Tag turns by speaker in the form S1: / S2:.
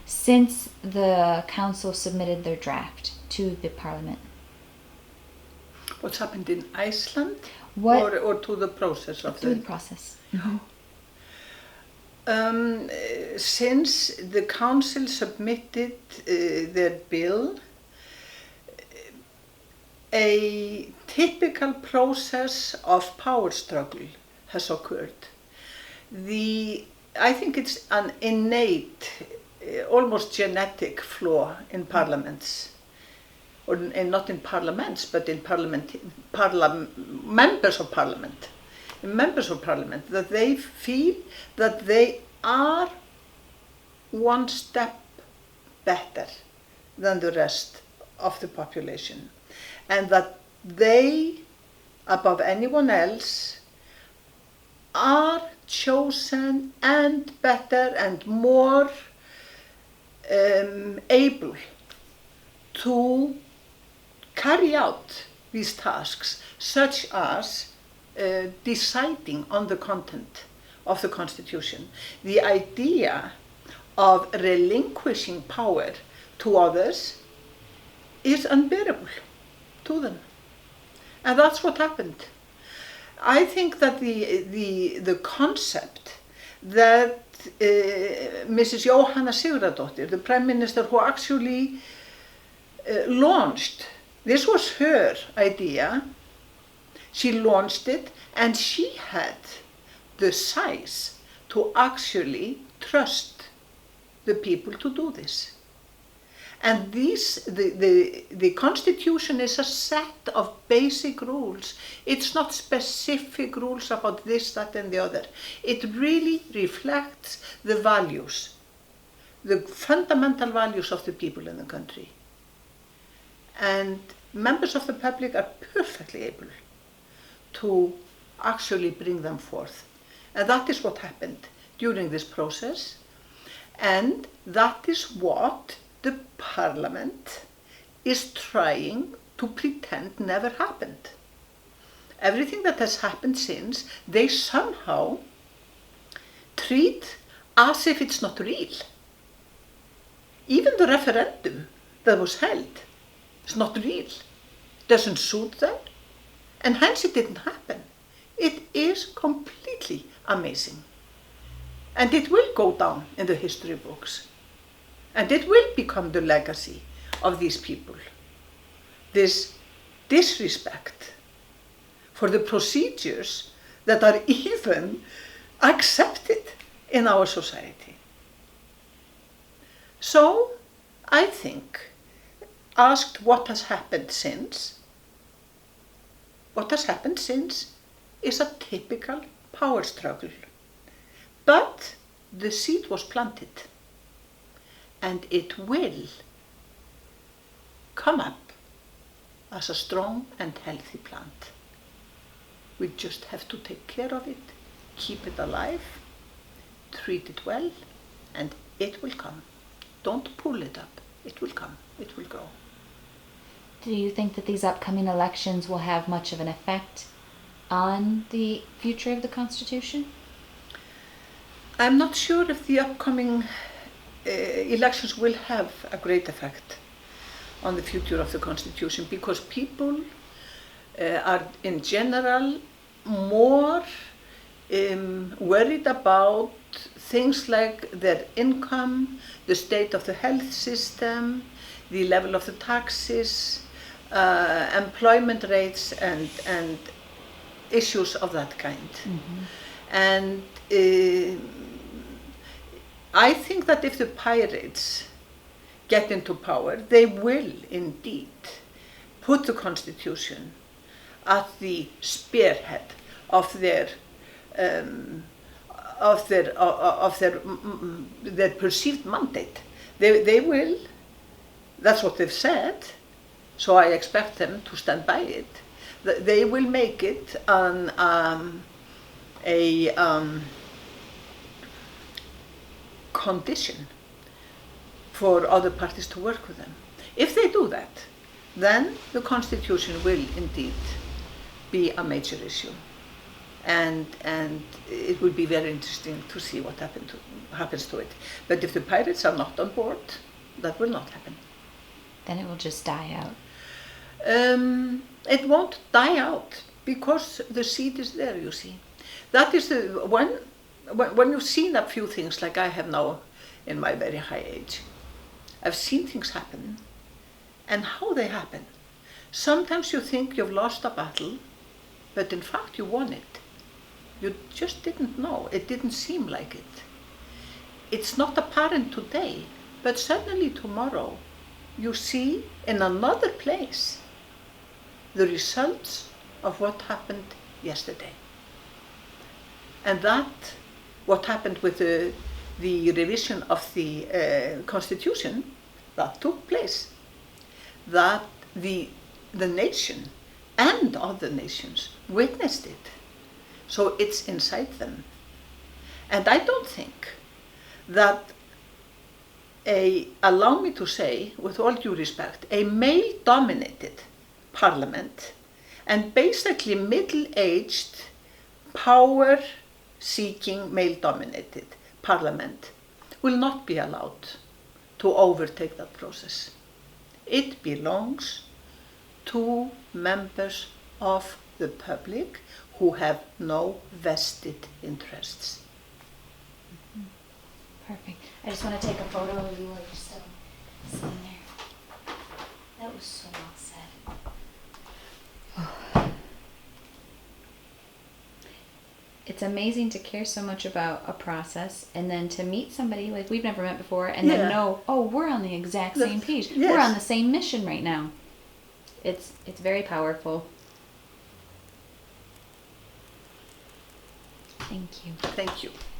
S1: since the council submitted their draft to the parliament?
S2: What's happened in Iceland?
S1: What,
S2: or to the process of
S1: through the process? Mm-hmm.
S2: Since the council submitted their bill, a typical process of power struggle has occurred. I think it's an innate, almost genetic flaw in parliaments, or not in parliaments, but in members of parliament, that they feel that they are one step better than the rest of the population, and that they, above anyone else, are chosen and better and more able to carry out these tasks, such as deciding on the content of the Constitution. The idea of relinquishing power to others is unbearable to them. And that's what happened. I think that the concept that Mrs. Jóhanna Sigurðardóttir, the Prime Minister who actually launched, this was her idea, she launched it, and she had the size to actually trust the people to do this. And the Constitution is a set of basic rules. It's not specific rules about this, that, and the other. It really reflects the values, the fundamental values of the people in the country. And members of the public are perfectly able to actually bring them forth. And that is what happened during this process. And that is what the Parliament is trying to pretend never happened. Everything that has happened since, they somehow treat as if it's not real. Even the referendum that was held is not real, doesn't suit them, and hence it didn't happen. It is completely amazing. And it will go down in the history books. And it will become the legacy of these people. This disrespect for the procedures that are even accepted in our society. So, I think, asked what has happened since, is a typical power struggle. But the seed was planted, and it will come up as a strong and healthy plant. We just have to take care of it, keep it alive, treat it well, and it will come. Don't pull it up. It will come. It will grow.
S1: Do you think that these upcoming elections will have much of an effect on the future of the Constitution?
S2: I'm not sure if the upcoming elections will have a great effect on the future of the Constitution, because people are in general more worried about things like their income, the state of the health system, the level of the taxes, employment rates, and issues of that kind. Mm-hmm. And I think that if the pirates get into power, they will indeed put the Constitution at the spearhead of their perceived mandate. They will. That's what they've said. So I expect them to stand by it. They will make it a condition for other parties to work with them. If they do that, then the Constitution will indeed be a major issue. and it would be very interesting to see what happens to it. But if the pirates are not on board, that will not happen.
S1: Then it will just die out.
S2: It won't die out because the seed is there, you see. That is when you've seen a few things like I have now in my very high age. I've seen things happen and how they happen. Sometimes you think you've lost a battle, but in fact you won it. You just didn't know. It didn't seem like it. It's not apparent today, but suddenly tomorrow you see in another place the results of what happened yesterday. And that, what happened with the revision of the Constitution, that took place. That the nation and other nations witnessed it. So it's inside them. And I don't think that allow me to say, with all due respect, a male-dominated parliament and basically middle-aged, power-seeking, male-dominated parliament will not be allowed to overtake that process. It belongs to members of the public who have no vested interests.
S1: Perfect. I just want to take a photo of you while you're still sitting there. That was so well said. Oh. It's amazing to care so much about a process and then to meet somebody like we've never met before and then know, oh, we're on the exact same page.
S2: Yes.
S1: We're on the same mission right now. It's very powerful. Thank you.
S2: Thank you.